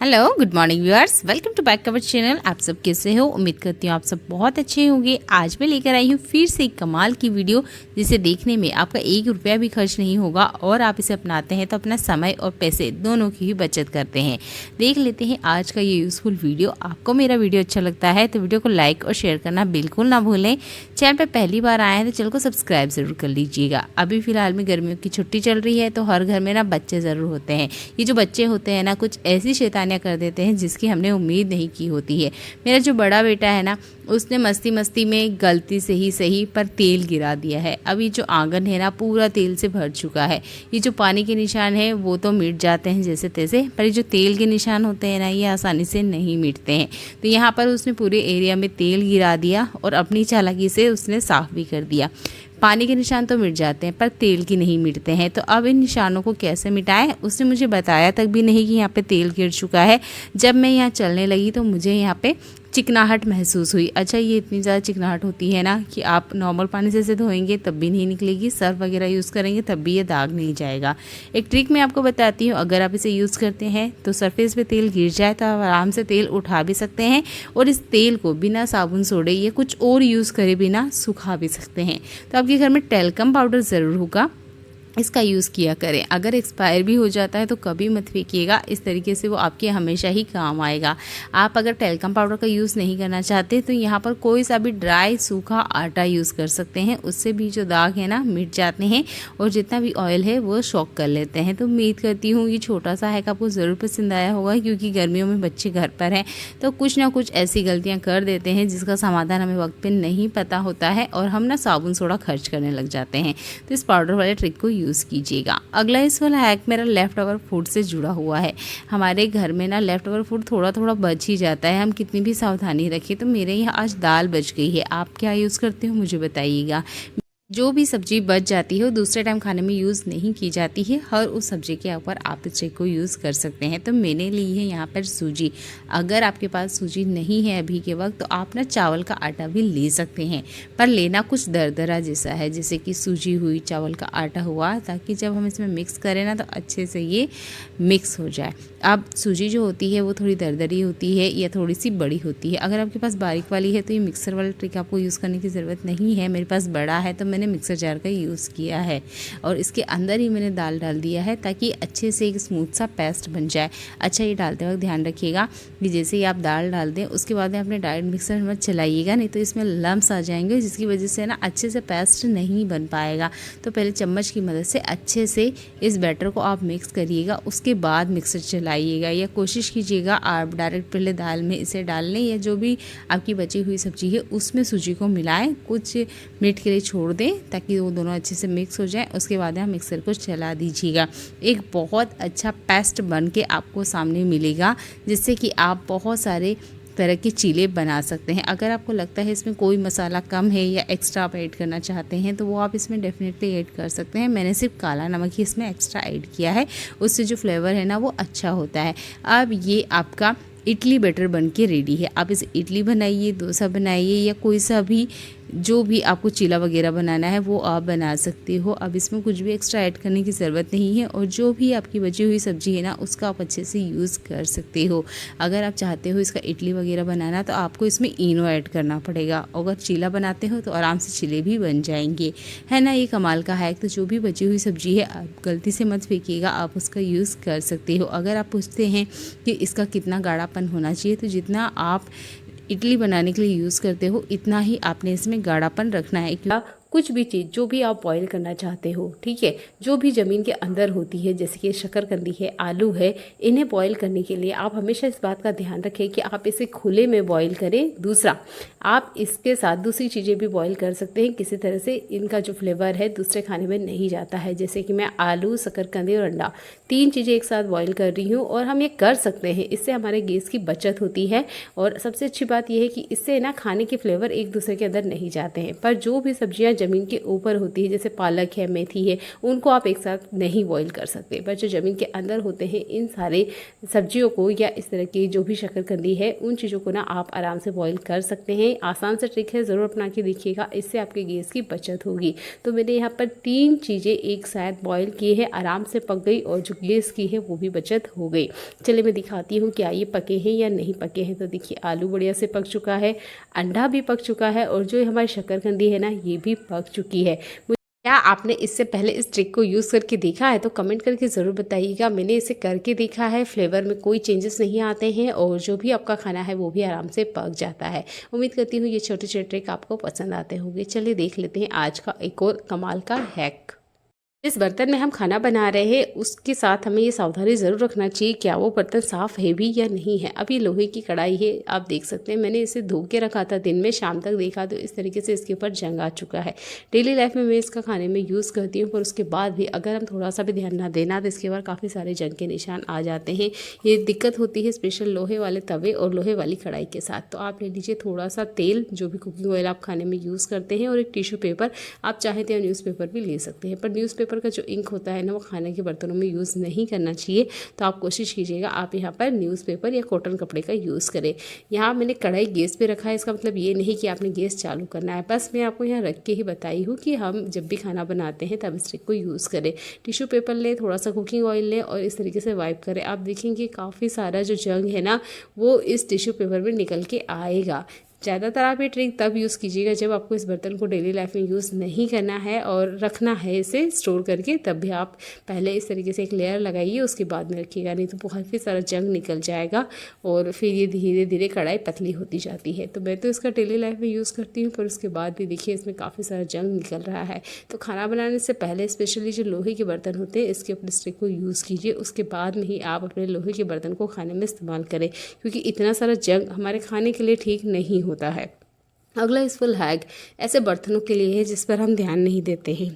Hello good morning viewers, welcome to back our channel. आप सब कैसे हो? उम्मीद करती हूँ आप सब बहुत अच्छे होंगे। आज मैं लेकर आई हूँ फिर से एक कमाल की वीडियो, जिसे देखने में आपका 1 रुपया भी खर्च नहीं होगा और आप इसे अपनाते हैं तो अपना समय और पैसे दोनों की ही बचत करते हैं। देख लेते हैं आज का ये यूज़फुल वीडियो। आपको मेरा वीडियो अच्छा लगता है तो वीडियो को लाइक और शेयर करना बिल्कुल ना भूलें। चैनल पर पहली बार आए हैं तो चैनल को सब्सक्राइब ज़रूर कर लीजिएगा। अभी फ़िलहाल में गर्मियों की छुट्टी चल रही है तो हर घर में ना बच्चे ज़रूर होते हैं। ये जो बच्चे होते हैं ना, कुछ ऐसी शैतानियाँ कर देते हैं जिसकी हमने उम्मीद नहीं की होती है। मेरा जो बड़ा बेटा है ना, उसने मस्ती मस्ती में गलती से ही सही पर तेल गिरा दिया है। अब ये जो आंगन है ना, पूरा तेल से भर चुका है। ये जो पानी के निशान है वो तो मिट जाते हैं जैसे तैसे, पर ये जो तेल के निशान होते हैं ना, ये आसानी से नहीं मिटते हैं। तो यहाँ पर उसने पूरे एरिया में तेल गिरा दिया और अपनी चालाकी से उसने साफ भी कर दिया। पानी के निशान तो मिट जाते हैं पर तेल की नहीं मिटते हैं। तो अब इन निशानों को कैसे मिटाएं, उसने मुझे बताया तक भी नहीं कि यहाँ पे तेल गिर चुका है। जब मैं यहाँ चलने लगी तो मुझे यहाँ पे चिकनाहट महसूस हुई। अच्छा, ये इतनी ज़्यादा चिकनाहट होती है ना कि आप नॉर्मल पानी से इसे धोएंगे तब भी नहीं निकलेगी, सर्फ वगैरह यूज़ करेंगे तब भी ये दाग नहीं जाएगा। एक ट्रिक मैं आपको बताती हूँ, अगर आप इसे यूज़ करते हैं तो सरफेस पे तेल गिर जाए तो आप आराम से तेल उठा भी सकते हैं और इस तेल को बिना साबुन सोडे या कुछ और यूज़ करे बिना सुखा भी सकते हैं। तो आपके घर में टेल्कम पाउडर ज़रूर होगा, इसका यूज़ किया करें। अगर एक्सपायर भी हो जाता है तो कभी मत फेंकिएगा, इस तरीके से वो आपके हमेशा ही काम आएगा। आप अगर टेल्कम पाउडर का यूज़ नहीं करना चाहते तो यहाँ पर कोई सा भी ड्राई सूखा आटा यूज़ कर सकते हैं, उससे भी जो दाग है ना मिट जाते हैं और जितना भी ऑयल है वो शॉक कर लेते हैं। तो उम्मीद करती हूँ ये छोटा सा हैक आपको ज़रूर पसंद आया होगा, क्योंकि गर्मियों में बच्चे घर पर हैं तो कुछ ना कुछ ऐसी गलतियाँ कर देते हैं जिसका समाधान हमें वक्त पर नहीं पता होता है और हम ना साबुन सोडा खर्च करने लग जाते हैं। तो इस पाउडर वाले ट्रिक को यूज़ कीजिएगा। अगला इस वाला हैक मेरा लेफ्ट ओवर फूड से जुड़ा हुआ है। हमारे घर में ना लेफ्ट ओवर फूड थोड़ा थोड़ा बच ही जाता है, हम कितनी भी सावधानी रखें। तो मेरे यहाँ आज दाल बच गई है। आप क्या यूज़ करते हो मुझे बताइएगा। जो भी सब्जी बच जाती है वो दूसरे टाइम खाने में यूज़ नहीं की जाती है, हर उस सब्जी के ऊपर आप इस ट्रिक को यूज़ कर सकते हैं। तो मैंने ली है यहाँ पर सूजी। अगर आपके पास सूजी नहीं है अभी के वक्त तो आप ना चावल का आटा भी ले सकते हैं, पर लेना कुछ दरदरा जैसा है, जैसे कि सूजी हुई, चावल का आटा हुआ, ताकि जब हम इसमें मिक्स करें ना तो अच्छे से ये मिक्स हो जाए। अब सूजी जो होती है वो थोड़ी दरदरी होती है या थोड़ी सी बड़ी होती है। अगर आपके पास बारीक वाली है तो ये मिक्सर वाला ट्रिक आपको यूज़ करने की ज़रूरत नहीं है। मेरे पास बड़ा है तो मैंने मिक्सर जार का यूज़ किया है और इसके अंदर ही मैंने दाल डाल दिया है ताकि अच्छे से एक स्मूथ सा पेस्ट बन जाए। अच्छा, ये डालते वक्त ध्यान रखिएगा कि जैसे ही आप दाल डाल दें उसके बाद में अपने डायरेक्ट मिक्सर मत चलाइएगा, नहीं तो इसमें लम्स आ जाएंगे जिसकी वजह से ना अच्छे से पेस्ट नहीं बन पाएगा। तो पहले चम्मच की मदद से अच्छे से इस बैटर को आप मिक्स करिएगा, उसके बाद मिक्सर चलाइएगा। या कोशिश कीजिएगा आप डायरेक्ट पहले दाल में इसे डाल लें या जो भी आपकी बची हुई सब्जी है उसमें सूजी को मिलाएं, कुछ मिनट के लिए छोड़ दें ताकि वो दोनों अच्छे से मिक्स हो जाए। उसके बाद आप मिक्सर को चला दीजिएगा। एक बहुत अच्छा पेस्ट बन के आपको सामने मिलेगा, जिससे कि आप बहुत सारे तरह के चीले बना सकते हैं। अगर आपको लगता है इसमें कोई मसाला कम है या एक्स्ट्रा आप ऐड करना चाहते हैं तो वो आप इसमें डेफिनेटली ऐड कर सकते हैं। मैंने सिर्फ काला नमक ही इसमें एक्स्ट्रा ऐड किया है, उससे जो फ्लेवर है ना वो अच्छा होता है। अब ये आपका इडली बैटर बन के रेडी है। आप इसे इडली बनाइए, डोसा बनाइए या कोई सा भी जो भी आपको चीला वगैरह बनाना है वो आप बना सकते हो। अब इसमें कुछ भी एक्स्ट्रा ऐड करने की ज़रूरत नहीं है और जो भी आपकी बची हुई सब्ज़ी है ना उसका आप अच्छे से यूज़ कर सकते हो। अगर आप चाहते हो इसका इडली वगैरह बनाना तो आपको इसमें इनो ऐड करना पड़ेगा। अगर चीला बनाते हो तो आराम से चीले भी बन जाएंगे, है ना। ये कमाल का है। तो जो भी बची हुई सब्ज़ी है आप गलती से मत फेंकिएगा, आप उसका यूज़ कर सकते हो। अगर आप पूछते हैं कि इसका कितना गाढ़ापन होना चाहिए, तो जितना आप इडली बनाने के लिए यूज़ करते हो इतना ही आपने इसमें गाढ़ापन रखना है। कुछ भी चीज़ जो भी आप बॉईल करना चाहते हो, ठीक है, जो भी ज़मीन के अंदर होती है जैसे कि शकरकंदी है, आलू है, इन्हें बॉईल करने के लिए आप हमेशा इस बात का ध्यान रखें कि आप इसे खुले में बॉईल करें। दूसरा, आप इसके साथ दूसरी चीज़ें भी बॉईल कर सकते हैं, किसी तरह से इनका जो फ्लेवर है दूसरे खाने में नहीं जाता है। जैसे कि मैं आलू, शकरकंदी और अंडा 3 चीज़ें एक साथ बॉईल कर रही हूँ और हम ये कर सकते हैं। इससे हमारे गैस की बचत होती है और सबसे अच्छी बात यह है कि इससे ना खाने के फ्लेवर एक दूसरे के अंदर नहीं जाते हैं। पर जो भी सब्जियाँ ज़मीन के ऊपर होती है, जैसे पालक है, मेथी है, उनको आप एक साथ नहीं बॉईल कर सकते। पर जो ज़मीन के अंदर होते हैं इन सारे सब्जियों को या इस तरह की जो भी शकरकंदी है उन चीज़ों को ना आप आराम से बॉईल कर सकते हैं। आसान सा ट्रिक है, ज़रूर अपना के देखिएगा, इससे आपके गैस की बचत होगी। तो मैंने यहाँ पर 3 चीज़ें एक साथ बॉईल की है, आराम से पक गई और जो गैस की है वो भी बचत हो गई। चलिए मैं दिखाती हूँ क्या ये पके हैं या नहीं पके हैं। तो देखिए आलू बढ़िया से पक चुका है, अंडा भी पक चुका है और जो हमारी शकरकंदी है ना ये भी पक चुकी है। क्या आपने इससे पहले इस ट्रिक को यूज़ करके देखा है तो कमेंट करके ज़रूर बताइएगा। मैंने इसे करके देखा है, फ्लेवर में कोई चेंजेस नहीं आते हैं और जो भी आपका खाना है वो भी आराम से पक जाता है। उम्मीद करती हूँ ये छोटे छोटे ट्रिक आपको पसंद आते होंगे। चलिए देख लेते हैं आज का एक और कमाल का हैक। जिस बर्तन में हम खाना बना रहे हैं उसके साथ हमें ये सावधानी ज़रूर रखना चाहिए क्या वो बर्तन साफ़ है भी या नहीं है। अब ये लोहे की कढ़ाई है, आप देख सकते हैं मैंने इसे धो के रखा था दिन में, शाम तक देखा तो इस तरीके से इसके ऊपर जंग आ चुका है। डेली लाइफ में मैं इसका खाने में यूज़ करती हूँ, पर उसके बाद भी अगर हम थोड़ा सा भी ध्यान ना देना तो इसके बाद काफ़ी सारे जंग के निशान आ जाते हैं। ये दिक्कत होती है स्पेशल लोहे वाले तवे और लोहे वाली कढ़ाई के साथ। तो आप ले लीजिए थोड़ा सा तेल, जो भी कुकिंग ऑयल आप खाने में यूज़ करते हैं, और एक टिश्यू पेपर, आप चाहें तो न्यूज़पेपर भी ले सकते हैं, पर न्यूज़पेपर का जो इंक होता है ना वो खाने के बर्तनों में यूज़ नहीं करना चाहिए। तो आप कोशिश कीजिएगा आप यहाँ पर न्यूज़पेपर या कॉटन कपड़े का यूज़ करें। यहाँ मैंने कढ़ाई गैस पे रखा है, इसका मतलब ये नहीं कि आपने गैस चालू करना है, बस मैं आपको यहाँ रख के ही बताई हूँ कि हम जब भी खाना बनाते हैं तब इस ट्रिक को यूज़ करें। टिश्यू पेपर लें, थोड़ा सा कुकिंग ऑयल लें और इस तरीके से वाइप करें। आप देखेंगे काफ़ी सारा जो जंग है ना वो इस टिश्यू पेपर में निकल के आएगा। ज़्यादातर आप ये ट्रिक तब यूज़ कीजिएगा जब आपको इस बर्तन को डेली लाइफ में यूज़ नहीं करना है और रखना है इसे स्टोर करके, तब भी आप पहले इस तरीके से एक लेयर लगाइए, उसके बाद में रखिएगा, नहीं तो बहुत ही सारा जंग निकल जाएगा और फिर ये धीरे धीरे कढ़ाई पतली होती जाती है। तो मैं तो इसका डेली लाइफ में यूज़ करती हूँ, पर उसके बाद भी देखिए इसमें काफ़ी सारा जंग निकल रहा है। तो खाना बनाने से पहले स्पेशली जो लोहे के बर्तन होते हैं इसके ऊपर इस ट्रिक को यूज़ कीजिए, उसके बाद में ही आप अपने लोहे के बर्तन को खाने में इस्तेमाल करें, क्योंकि इतना सारा जंग हमारे खाने के लिए ठीक नहीं होता है। अगला यूज़फुल हैक ऐसे बर्तनों के लिए है जिस पर हम ध्यान नहीं देते हैं।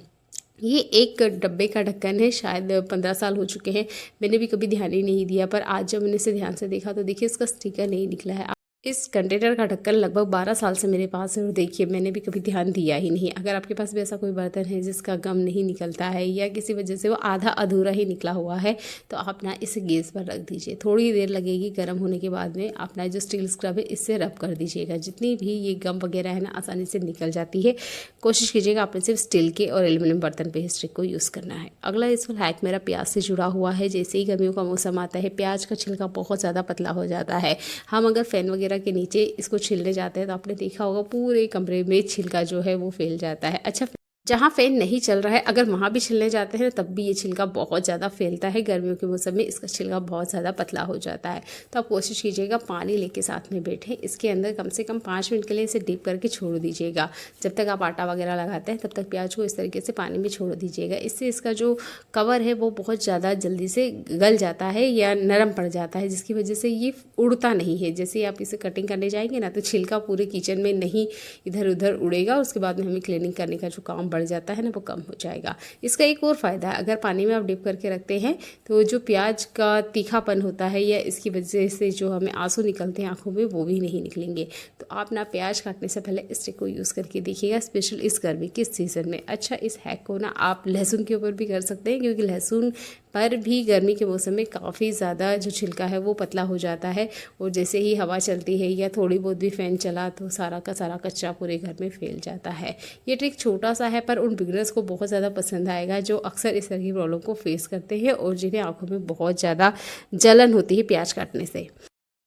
ये एक डब्बे का ढक्कन है, शायद 15 साल हो चुके हैं, मैंने भी कभी ध्यान ही नहीं दिया, पर आज जब मैंने इसे ध्यान से देखा तो देखिए इसका स्टिकर नहीं निकला है। इस कंटेनर का ढक्कन लगभग 12 साल से मेरे पास है और देखिए मैंने भी कभी ध्यान दिया ही नहीं। अगर आपके पास भी ऐसा कोई बर्तन है जिसका गम नहीं निकलता है या किसी वजह से वो आधा अधूरा ही निकला हुआ है तो आप ना इसे गैस पर रख दीजिए, थोड़ी देर लगेगी, गर्म होने के बाद में अपना जो स्टील स्क्रब है इससे रब कर दीजिएगा, जितनी भी ये गम वगैरह है ना आसानी से निकल जाती है। कोशिश कीजिएगा आपने सिर्फ स्टील के और एल्युमिनियम बर्तन पर इस ट्रिक को यूज़ करना है। अगला यूज़फुल हैक मेरा प्याज से जुड़ा हुआ है। जैसे ही गर्मियों का मौसम आता है प्याज का छिलका बहुत ज़्यादा पतला हो जाता है। हम अगर फैन वगैरह के नीचे इसको छीलने जाते हैं तो आपने देखा होगा पूरे कमरे में छिलका जो है वो फैल जाता है। अच्छा, जहाँ फैन नहीं चल रहा है अगर वहाँ भी छिलने जाते हैं तब भी ये छिलका बहुत ज़्यादा फैलता है। गर्मियों के मौसम में इसका छिलका बहुत ज़्यादा पतला हो जाता है। तो आप कोशिश कीजिएगा पानी लेके साथ में बैठें, इसके अंदर कम से कम 5 मिनट के लिए इसे डीप करके छोड़ दीजिएगा। जब तक आप आटा वगैरह लगाते हैं तब तक प्याज को इस तरीके से पानी में छोड़ दीजिएगा। इससे इसका जो कवर है वो बहुत ज़्यादा जल्दी से गल जाता है या नरम पड़ जाता है, जिसकी वजह से ये उड़ता नहीं है। जैसे आप इसे कटिंग करने जाएंगे ना तो छिलका पूरे किचन में नहीं इधर उधर उड़ेगा, उसके बाद में हमें क्लीनिंग करने का जो काम बढ़ जाता है ना वो कम हो जाएगा। इसका एक और फ़ायदा है, अगर पानी में आप डिप करके रखते हैं तो जो प्याज का तीखापन होता है या इसकी वजह से जो हमें आंसू निकलते हैं आंखों में वो भी नहीं निकलेंगे। तो आप ना प्याज काटने से पहले इस ट्रिक को यूज़ करके देखिएगा, स्पेशल इस गर्मी के सीज़न में। अच्छा, इस हैक को ना आप लहसुन के ऊपर भी कर सकते हैं, क्योंकि लहसुन पर भी गर्मी के मौसम में काफ़ी ज़्यादा जो छिलका है वो पतला हो जाता है और जैसे ही हवा चलती है या थोड़ी बहुत भी फ़ैन चला तो सारा का सारा कचरा पूरे घर में फैल जाता है। ये ट्रिक छोटा सा है पर उन बिगनर्स को बहुत ज़्यादा पसंद आएगा जो अक्सर इस तरह की प्रॉब्लम को फेस करते हैं और जिन्हें आंखों में बहुत ज़्यादा जलन होती है प्याज काटने से।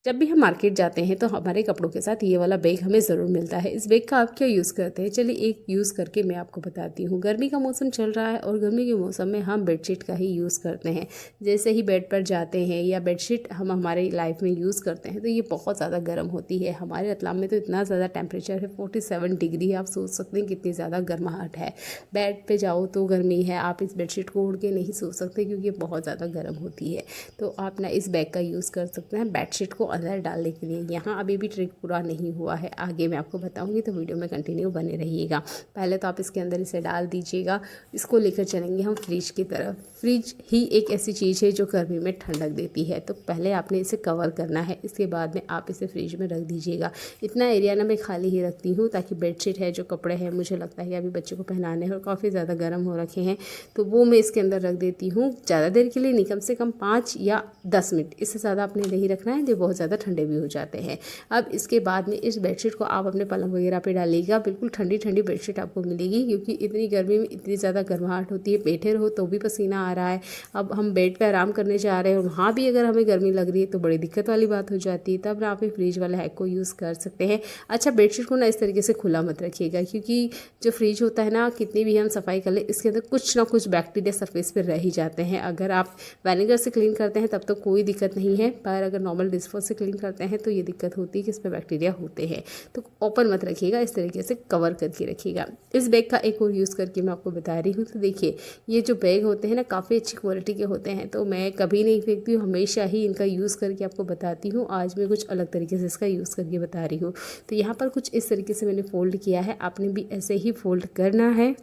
जब भी हम मार्केट जाते हैं तो हमारे कपड़ों के साथ ये वाला बैग हमें ज़रूर मिलता है। इस बैग का आप क्या यूज़ करते हैं, चलिए एक यूज़ करके मैं आपको बताती हूँ। गर्मी का मौसम चल रहा है और गर्मी के मौसम में हम बेडशीट का ही यूज़ करते हैं। जैसे ही बेड पर जाते हैं या बेडशीट हम हमारी लाइफ में यूज़ करते हैं तो ये बहुत ज़्यादा गर्म होती है। हमारे रतलाम में तो इतना ज़्यादा टेम्परेचर है 47 डिग्री है, आप सोच सकते हैं कितनी ज़्यादा गर्माहट है। बेड पर जाओ तो गर्मी है, आप इस बेडशीट को ओढ़ के नहीं सो सकते क्योंकि ये बहुत ज़्यादा गर्म होती है। तो आप ना इस बैग का यूज़ कर सकते हैं। बेडशीट को अंदर डालने के लिए। यहाँ अभी भी ट्रिक पूरा नहीं हुआ है, आगे मैं आपको बताऊँगी, तो वीडियो में कंटिन्यू बने रहिएगा। पहले तो आप इसके अंदर इसे डाल दीजिएगा। इसको लेकर चलेंगे हम फ्रिज की तरफ। फ्रिज ही एक ऐसी चीज़ है जो गर्मी में ठंडक देती है, तो पहले आपने इसे कवर करना है, इसके बाद में आप इसे फ्रिज में रख दीजिएगा। इतना एरिया ना मैं खाली ही रखती हूँ ताकि बेडशीट है, जो कपड़े हैं, मुझे लगता है कि अभी बच्चों को पहनाने हैं और काफ़ी ज़्यादा गर्म हो रखे हैं, तो वो मैं इसके अंदर रख देती हूँ। ज़्यादा देर के लिए नहीं, कम से कम 5 या 10 मिनट, इससे ज़्यादा आपने नहीं रखना है, जो बहुत ज़्यादा ठंडे भी हो जाते हैं। अब इसके बाद में इस बेडशीट को आप अपने पलंग वगैरह पे डालिएगा। बिल्कुल ठंडी ठंडी बेडशीट आपको मिलेगी, क्योंकि इतनी गर्मी में इतनी ज़्यादा गर्माहट होती है, बैठे रहो तो भी पसीना आ रहा है। अब हम बेड पे आराम करने जा रहे हैं और वहाँ भी अगर हमें गर्मी लग रही है तो बड़ी दिक्कत वाली बात हो जाती है। तब आप फ्रिज वाला हैक को यूज़ कर सकते हैं। अच्छा, बेडशीट को ना इस तरीके से खुला मत रखिएगा, क्योंकि जो फ्रिज होता है ना, कितनी भी हम सफाई कर ले, इसके अंदर कुछ ना कुछ बैक्टीरिया सरफेस पर रह ही जाते हैं। अगर आप विनेगर से क्लीन करते हैं तब तो कोई दिक्कत नहीं है, पर अगर नॉर्मल डिशवॉश से क्लीन करते हैं तो ये दिक्कत होती है कि इस पर बैक्टीरिया होते हैं। तो ओपन मत रखिएगा, इस तरीके से कवर करके रखिएगा। इस बैग का एक और यूज़ करके मैं आपको बता रही हूँ। तो देखिए, ये जो बैग होते हैं ना, काफ़ी अच्छी क्वालिटी के होते हैं, तो मैं कभी नहीं फेंकती हूँ, हमेशा ही इनका यूज़ करके आपको बताती हूँ। आज मैं कुछ अलग तरीके से इसका यूज़ करके बता रही हूँ। तो यहाँ पर कुछ इस तरीके से मैंने फ़ोल्ड किया है, आपने भी ऐसे ही फ़ोल्ड करना है।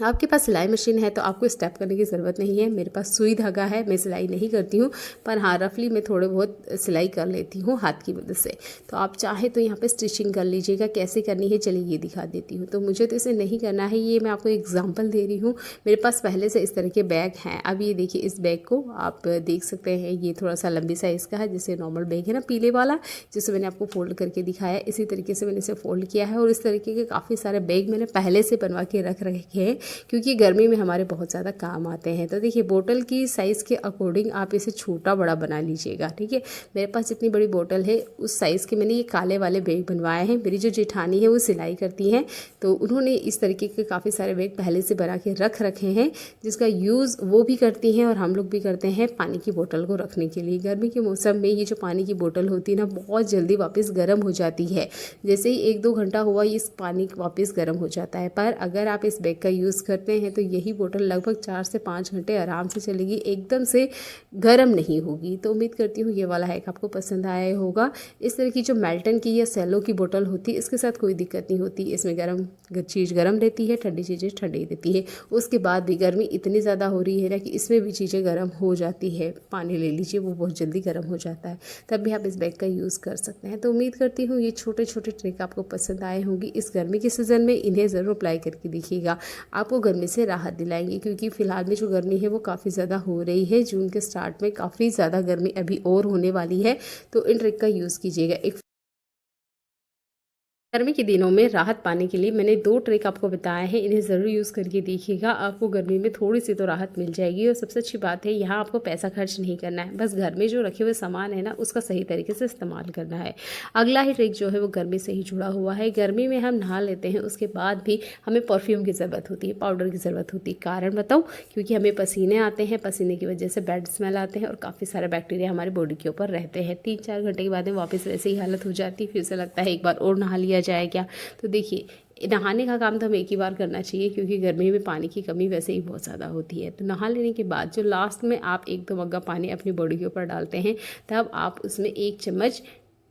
आपके पास सिलाई मशीन है तो आपको स्टेप करने की ज़रूरत नहीं है। मेरे पास सुई धागा है, मैं सिलाई नहीं करती हूँ, पर हाँ रफली मैं थोड़े बहुत सिलाई कर लेती हूँ हाथ की मदद से। तो आप चाहे तो यहाँ पे स्टिचिंग कर लीजिएगा। कैसे करनी है चलिए ये दिखा देती हूँ। तो मुझे तो इसे नहीं करना है, ये मैं आपको एग्जाम्पल दे रही हूँ। मेरे पास पहले से इस तरह के बैग हैं। अब ये देखिए, इस बैग को आप देख सकते हैं, ये थोड़ा सा लंबी साइज़ का है, जैसे नॉर्मल बैग है ना पीले वाला, जिसे मैंने आपको फोल्ड करके दिखाया, इसी तरीके से मैंने इसे फोल्ड किया है। और इस तरीके के काफ़ी सारे बैग मैंने पहले से बनवा के रख रखे हैं, क्योंकि गर्मी में हमारे बहुत ज़्यादा काम आते हैं। तो देखिए, बोतल की साइज़ के अकॉर्डिंग आप इसे छोटा बड़ा बना लीजिएगा, ठीक है। मेरे पास जितनी बड़ी बोतल है उस साइज़ के मैंने ये काले वाले बैग बनवाए हैं। मेरी जो जेठानी है वो सिलाई करती हैं, तो उन्होंने इस तरीके के काफ़ी सारे बैग पहले से बना के रख रखे हैं, जिसका यूज़ वो भी करती हैं और हम लोग भी करते हैं पानी की बोतल को रखने के लिए। गर्मी के मौसम में ये जो पानी की बोतल होती है ना, बहुत जल्दी वापस गर्म हो जाती है। जैसे ही 1-2 घंटा हुआ, इस पानी वापस गर्म हो जाता है। पर अगर आप इस बैग का यूज़ करते हैं तो यही बोतल लगभग 4 से 5 घंटे आराम से चलेगी, एकदम से गर्म नहीं होगी। तो उम्मीद करती हूँ ये वाला हैक आपको पसंद आया होगा। इस तरह की जो मेल्टन की या सेलो की बोतल होती है, इसके साथ कोई दिक्कत नहीं होती। इसमें गर्म चीज़ गर्म रहती है, ठंडी चीज़ें ठंडी रहती है। उसके बाद भी गर्मी इतनी ज़्यादा हो रही है ना कि इसमें भी चीज़ें गर्म हो जाती है। पानी ले लीजिए, वो बहुत जल्दी गर्म हो जाता है, तब भी आप इस बैग का यूज़ कर सकते हैं। तो उम्मीद करती हूँ ये छोटे छोटे ट्रिक आपको पसंद आए होंगी। इस गर्मी के सीज़न में इन्हें ज़रूर अप्लाई करके देखिएगा, आपको गर्मी से राहत दिलाएंगे। क्योंकि फिलहाल में जो गर्मी है वो काफ़ी ज़्यादा हो रही है। जून के स्टार्ट में काफ़ी ज़्यादा गर्मी अभी और होने वाली है, तो इन ट्रिक का यूज़ कीजिएगा। एक गर्मी के दिनों में राहत पाने के लिए मैंने 2 ट्रिक आपको बताए हैं, इन्हें ज़रूर यूज़ करके देखिएगा, आपको गर्मी में थोड़ी सी तो राहत मिल जाएगी। और सबसे अच्छी बात है, यहाँ आपको पैसा खर्च नहीं करना है, बस घर में जो रखे हुए सामान है ना उसका सही तरीके से इस्तेमाल करना है। अगला ही ट्रिक जो है वो गर्मी से ही जुड़ा हुआ है। गर्मी में हम नहा लेते हैं, उसके बाद भी हमें परफ्यूम की ज़रूरत होती है, पाउडर की ज़रूरत होती है। कारण बताऊँ, क्योंकि हमें पसीने आते हैं, पसीने की वजह से बैड स्मेल आते हैं और काफ़ी सारे बैक्टीरिया हमारे बॉडी के ऊपर रहते हैं। 3-4 घंटे के बाद में वापस वैसे ही हालत हो जाती है, फिर से लगता है एक बार और नहा लिया जाए क्या। तो देखिए, नहाने का काम तो हमें एक ही बार करना चाहिए, क्योंकि गर्मी में पानी की कमी वैसे ही बहुत ज़्यादा होती है। तो नहा लेने के बाद जो लास्ट में आप 1-2 मग्गा पानी अपनी बॉडी के ऊपर डालते हैं, तब आप उसमें 1 चम्मच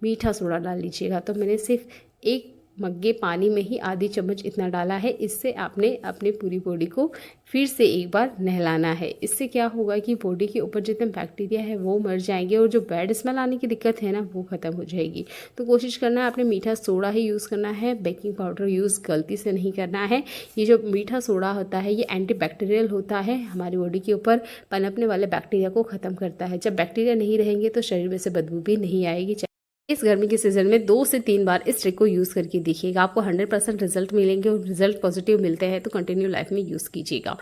मीठा सोडा डाल लीजिएगा। तो मैंने सिर्फ 1 मग्गे पानी में ही आधी चम्मच इतना डाला है। इससे आपने अपनी पूरी बॉडी को फिर से एक बार नहलाना है। इससे क्या होगा कि बॉडी के ऊपर जितने बैक्टीरिया है वो मर जाएंगे और जो बैड स्मेल आने की दिक्कत है ना वो ख़त्म हो जाएगी। तो कोशिश करना है आपने मीठा सोडा ही यूज़ करना है, बेकिंग पाउडर यूज़ गलती से नहीं करना है। ये जो मीठा सोडा होता है ये एंटीबैक्टीरियल होता है, हमारी बॉडी के ऊपर पनपने वाले बैक्टीरिया को ख़त्म करता है। जब बैक्टीरिया नहीं रहेंगे तो शरीर में से बदबू भी नहीं आएगी। इस गर्मी के सीज़न में 2 से 3 बार इस ट्रिक को यूज़ करके देखिएगा, आपको 100% रिजल्ट मिलेंगे और रिजल्ट पॉजिटिव मिलते हैं तो कंटिन्यू लाइफ में यूज़ कीजिएगा।